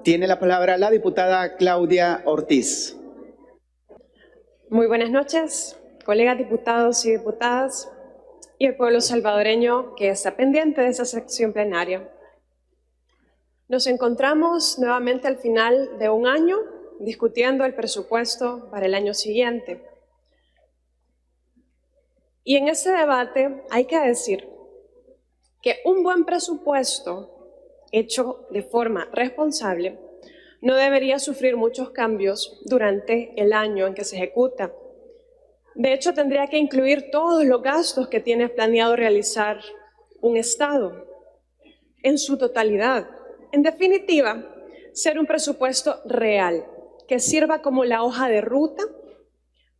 Tiene la palabra la diputada Claudia Ortiz. Muy buenas noches, colegas diputados y diputadas y el pueblo salvadoreño que está pendiente de esta sección plenaria. Nos encontramos nuevamente al final de un año discutiendo el presupuesto para el año siguiente. Y en este debate hay que decir que un buen presupuesto hecho de forma responsable no debería sufrir muchos cambios durante el año en que se ejecuta. De hecho, tendría que incluir todos los gastos que tiene planeado realizar un Estado en su totalidad. En definitiva, ser un presupuesto real, que sirva como la hoja de ruta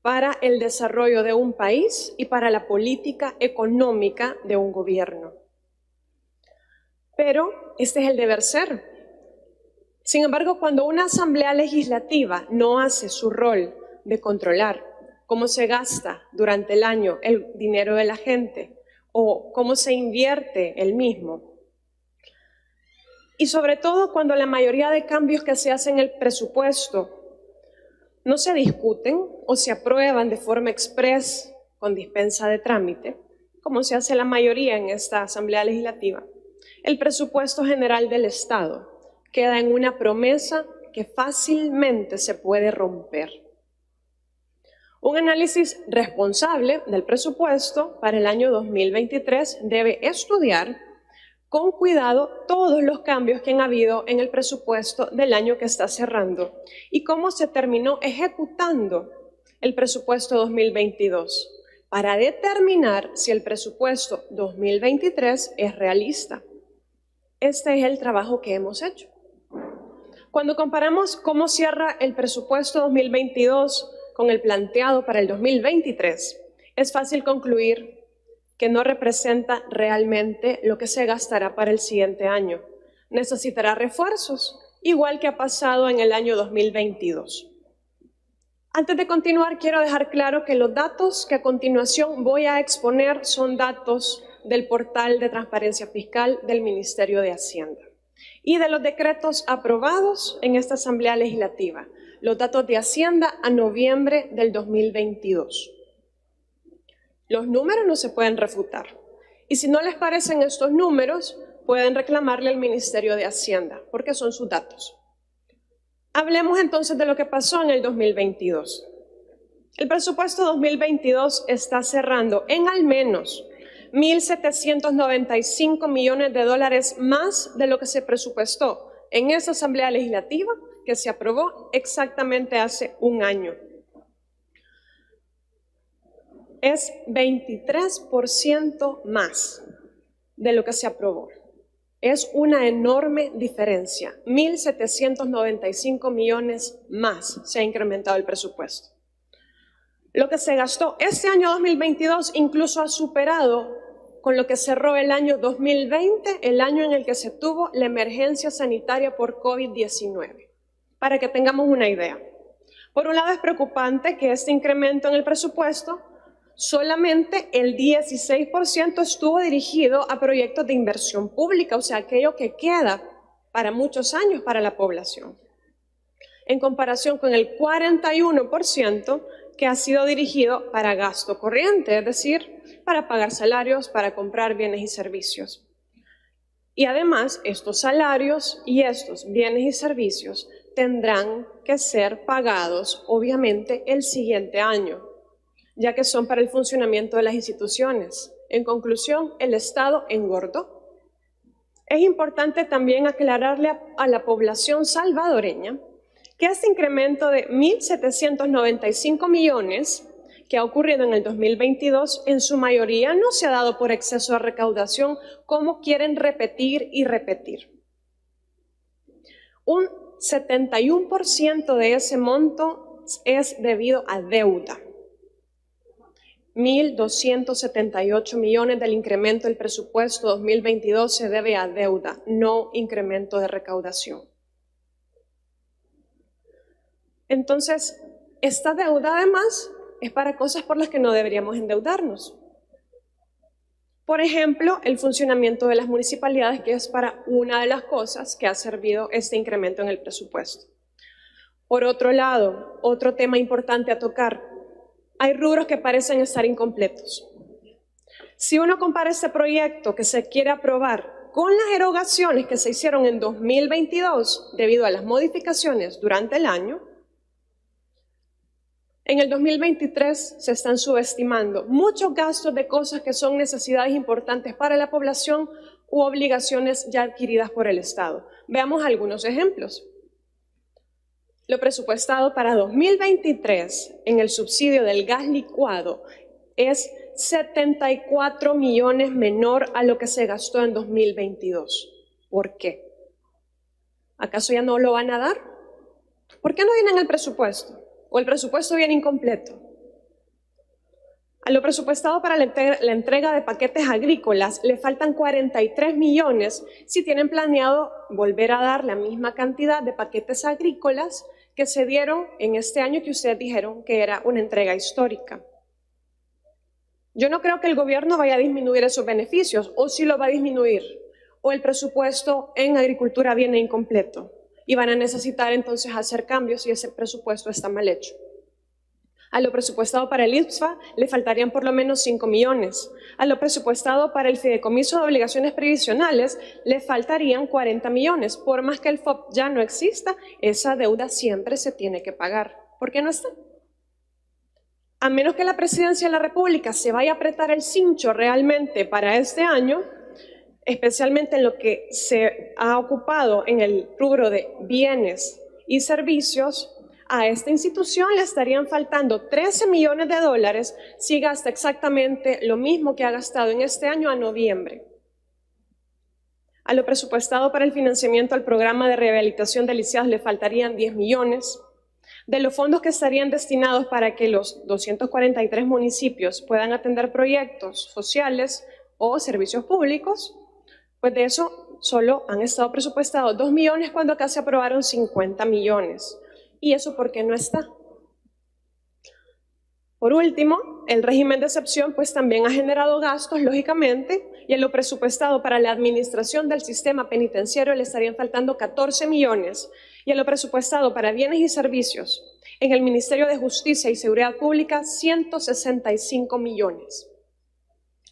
para el desarrollo de un país y para la política económica de un gobierno. Pero este es el deber ser. Sin embargo, cuando una asamblea legislativa no hace su rol de controlar cómo se gasta durante el año el dinero de la gente o cómo se invierte el mismo, y sobre todo cuando la mayoría de cambios que se hacen en el presupuesto no se discuten o se aprueban de forma express con dispensa de trámite, como se hace la mayoría en esta asamblea legislativa, el presupuesto general del Estado queda en una promesa que fácilmente se puede romper. Un análisis responsable del presupuesto para el año 2023 debe estudiar con cuidado todos los cambios que han habido en el presupuesto del año que está cerrando y cómo se terminó ejecutando el presupuesto 2022 para determinar si el presupuesto 2023 es realista. Este es el trabajo que hemos hecho. Cuando comparamos cómo cierra el presupuesto 2022 con el planteado para el 2023, es fácil concluir que no representa realmente lo que se gastará para el siguiente año. Necesitará refuerzos, igual que ha pasado en el año 2022. Antes de continuar, quiero dejar claro que los datos que a continuación voy a exponer son datos del portal de transparencia fiscal del Ministerio de Hacienda y de los decretos aprobados en esta Asamblea Legislativa, los datos de Hacienda a noviembre del 2022. Los números no se pueden refutar. Y si no les parecen estos números, pueden reclamarle al Ministerio de Hacienda, porque son sus datos. Hablemos entonces de lo que pasó en el 2022. El presupuesto 2022 está cerrando en al menos 1.795 millones de dólares más de lo que se presupuestó en esa Asamblea Legislativa que se aprobó exactamente hace un año. Es 23% más de lo que se aprobó. Es una enorme diferencia. 1.795 millones más se ha incrementado el presupuesto. Lo que se gastó este año 2022 incluso ha superado con lo que cerró el año 2020, el año en el que se tuvo la emergencia sanitaria por COVID-19. Para que tengamos una idea. Por un lado es preocupante que este incremento en el presupuesto solamente el 16% estuvo dirigido a proyectos de inversión pública, o sea, aquello que queda para muchos años para la población, en comparación con el 41% que ha sido dirigido para gasto corriente, es decir, para pagar salarios, para comprar bienes y servicios. Y además, estos salarios y estos bienes y servicios tendrán que ser pagados, obviamente, el siguiente año, ya que son para el funcionamiento de las instituciones. En conclusión, el Estado engordó. Es importante también aclararle a la población salvadoreña que este incremento de 1.795 millones que ha ocurrido en el 2022, en su mayoría no se ha dado por exceso de recaudación, como quieren repetir y repetir. Un 71% de ese monto es debido a deuda. 1.278 millones del incremento del presupuesto 2022 se debe a deuda, no incremento de recaudación. Entonces, esta deuda además es para cosas por las que no deberíamos endeudarnos. Por ejemplo, el funcionamiento de las municipalidades, que es para una de las cosas que ha servido este incremento en el presupuesto. Por otro lado, otro tema importante a tocar, hay rubros que parecen estar incompletos. Si uno compara este proyecto que se quiere aprobar con las erogaciones que se hicieron en 2022 debido a las modificaciones durante el año, en el 2023 se están subestimando muchos gastos de cosas que son necesidades importantes para la población u obligaciones ya adquiridas por el Estado. Veamos algunos ejemplos. Lo presupuestado para 2023 en el subsidio del gas licuado es 74 millones menor a lo que se gastó en 2022. ¿Por qué? ¿Acaso ya no lo van a dar? ¿Por qué no viene en el presupuesto? ¿O el presupuesto viene incompleto? A lo presupuestado para la entrega de paquetes agrícolas le faltan 43 millones si tienen planeado volver a dar la misma cantidad de paquetes agrícolas que se dieron en este año que ustedes dijeron que era una entrega histórica. Yo no creo que el gobierno vaya a disminuir esos beneficios, o si lo va a disminuir, o el presupuesto en agricultura viene incompleto y van a necesitar entonces hacer cambios y ese presupuesto está mal hecho. A lo presupuestado para el IPSFA le faltarían por lo menos 5 millones. A lo presupuestado para el fideicomiso de obligaciones previsionales le faltarían 40 millones. Por más que el FOP ya no exista, esa deuda siempre se tiene que pagar. ¿Por qué no está? A menos que la Presidencia de la República se vaya a apretar el cincho realmente para este año, especialmente en lo que se ha ocupado en el rubro de bienes y servicios, a esta institución le estarían faltando 13 millones de dólares si gasta exactamente lo mismo que ha gastado en este año a noviembre. A lo presupuestado para el financiamiento al programa de rehabilitación de lisiados le faltarían 10 millones. De los fondos que estarían destinados para que los 243 municipios puedan atender proyectos sociales o servicios públicos, pues de eso solo han estado presupuestados 2 millones cuando acá se aprobaron 50 millones. ¿Y eso por qué no está? Por último, el régimen de excepción pues también ha generado gastos, lógicamente, y en lo presupuestado para la administración del sistema penitenciario le estarían faltando 14 millones, y en lo presupuestado para bienes y servicios en el Ministerio de Justicia y Seguridad Pública 165 millones.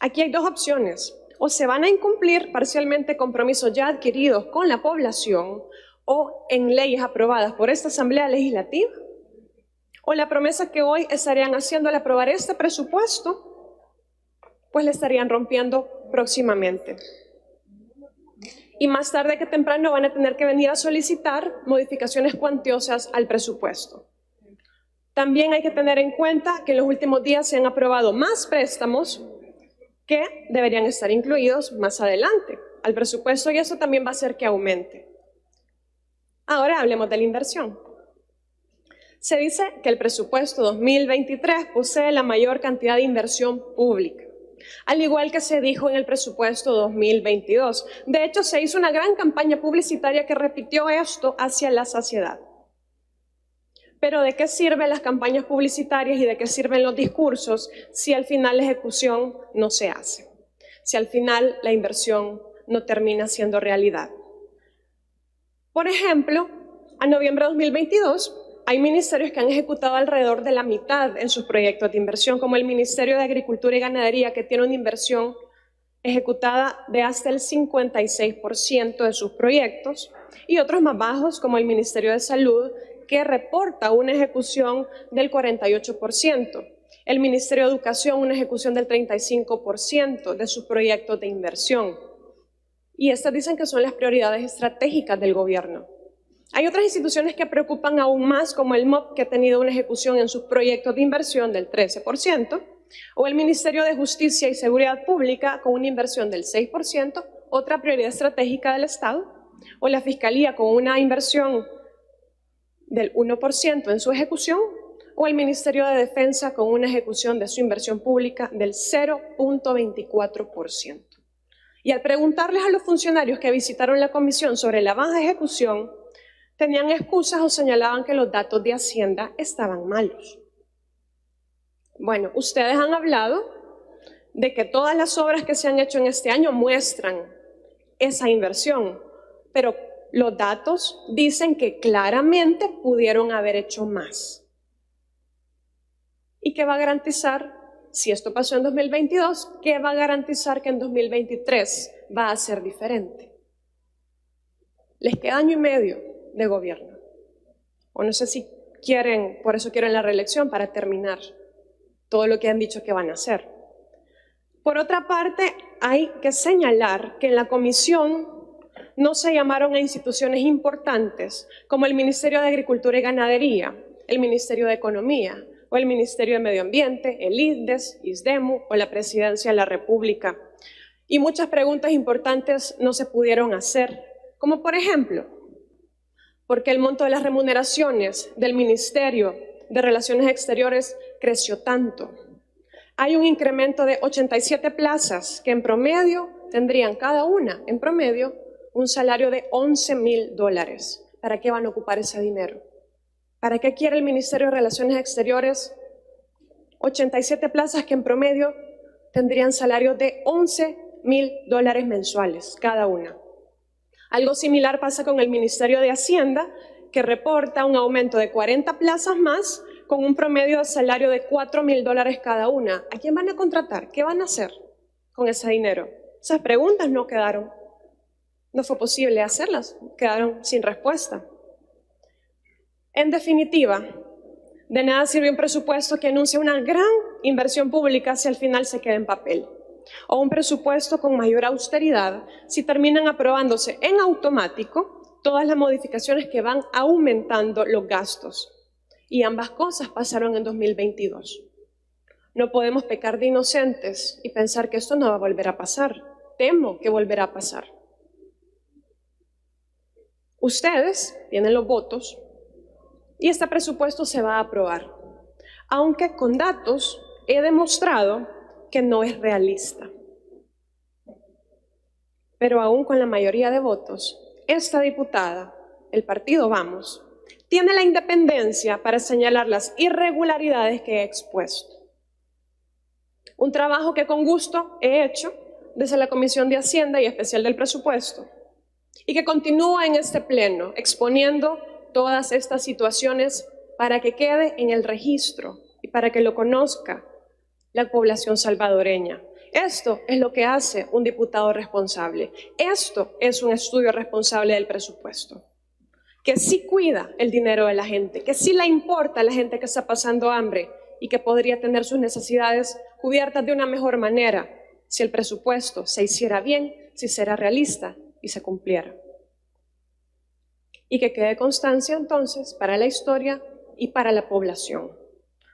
Aquí hay dos opciones: o se van a incumplir parcialmente compromisos ya adquiridos con la población o en leyes aprobadas por esta Asamblea Legislativa, o la promesa que hoy estarían haciendo al aprobar este presupuesto, pues le estarían rompiendo próximamente. Y más tarde que temprano van a tener que venir a solicitar modificaciones cuantiosas al presupuesto. También hay que tener en cuenta que en los últimos días se han aprobado más préstamos que deberían estar incluidos más adelante al presupuesto, y eso también va a hacer que aumente. Ahora hablemos de la inversión. Se dice que el presupuesto 2023 posee la mayor cantidad de inversión pública, al igual que se dijo en el presupuesto 2022. De hecho, se hizo una gran campaña publicitaria que repitió esto hacia la saciedad. Pero ¿de qué sirven las campañas publicitarias y de qué sirven los discursos si al final la ejecución no se hace? Si al final la inversión no termina siendo realidad. Por ejemplo, a noviembre de 2022 hay ministerios que han ejecutado alrededor de la mitad en sus proyectos de inversión, como el Ministerio de Agricultura y Ganadería, que tiene una inversión ejecutada de hasta el 56% de sus proyectos, y otros más bajos, como el Ministerio de Salud, que reporta una ejecución del 48%. El Ministerio de Educación, una ejecución del 35% de sus proyectos de inversión. Y estas dicen que son las prioridades estratégicas del gobierno. Hay otras instituciones que preocupan aún más, como el MOP, que ha tenido una ejecución en sus proyectos de inversión del 13%, o el Ministerio de Justicia y Seguridad Pública con una inversión del 6%, otra prioridad estratégica del Estado, o la Fiscalía con una inversión del 1% en su ejecución, o el Ministerio de Defensa con una ejecución de su inversión pública del 0.24%. Y al preguntarles a los funcionarios que visitaron la comisión sobre la baja ejecución, tenían excusas o señalaban que los datos de Hacienda estaban malos. Bueno, ustedes han hablado de que todas las obras que se han hecho en este año muestran esa inversión, pero los datos dicen que claramente pudieron haber hecho más. ¿Y qué va a garantizar, si esto pasó en 2022, qué va a garantizar que en 2023 va a ser diferente? Les queda año y medio de gobierno. O no sé si quieren, por eso quieren la reelección, para terminar todo lo que han dicho que van a hacer. Por otra parte, hay que señalar que en la comisión no se llamaron a instituciones importantes como el Ministerio de Agricultura y Ganadería, el Ministerio de Economía o el Ministerio de Medio Ambiente, el ISDES, ISDEMU o la Presidencia de la República. Y muchas preguntas importantes no se pudieron hacer, como por ejemplo, ¿por qué el monto de las remuneraciones del Ministerio de Relaciones Exteriores creció tanto? Hay un incremento de 87 plazas que en promedio tendrían cada una, en promedio, un salario de $11,000. ¿Para qué van a ocupar ese dinero? ¿Para qué quiere el Ministerio de Relaciones Exteriores 87 plazas que en promedio tendrían salarios de $11,000 mensuales cada una? Algo similar pasa con el Ministerio de Hacienda, que reporta un aumento de 40 plazas más con un promedio de salario de $4,000 cada una. ¿A quién van a contratar? ¿Qué van a hacer con ese dinero? Esas preguntas no quedaron. No fue posible hacerlas, quedaron sin respuesta. En definitiva, de nada sirve un presupuesto que anuncia una gran inversión pública si al final se queda en papel, o un presupuesto con mayor austeridad si terminan aprobándose en automático todas las modificaciones que van aumentando los gastos. Y ambas cosas pasaron en 2022. No podemos pecar de inocentes y pensar que esto no va a volver a pasar. Temo que volverá a pasar. Ustedes tienen los votos y este presupuesto se va a aprobar, aunque con datos he demostrado que no es realista. Pero aún con la mayoría de votos, esta diputada, el partido Vamos, tiene la independencia para señalar las irregularidades que he expuesto. Un trabajo que con gusto he hecho desde la Comisión de Hacienda y Especial del Presupuesto, y que continúa en este pleno exponiendo todas estas situaciones para que quede en el registro y para que lo conozca la población salvadoreña. Esto es lo que hace un diputado responsable. Esto es un estudio responsable del presupuesto, que sí cuida el dinero de la gente, que sí le importa a la gente que está pasando hambre y que podría tener sus necesidades cubiertas de una mejor manera si el presupuesto se hiciera bien, si será realista y se cumpliera. Y que quede constancia entonces para la historia y para la población.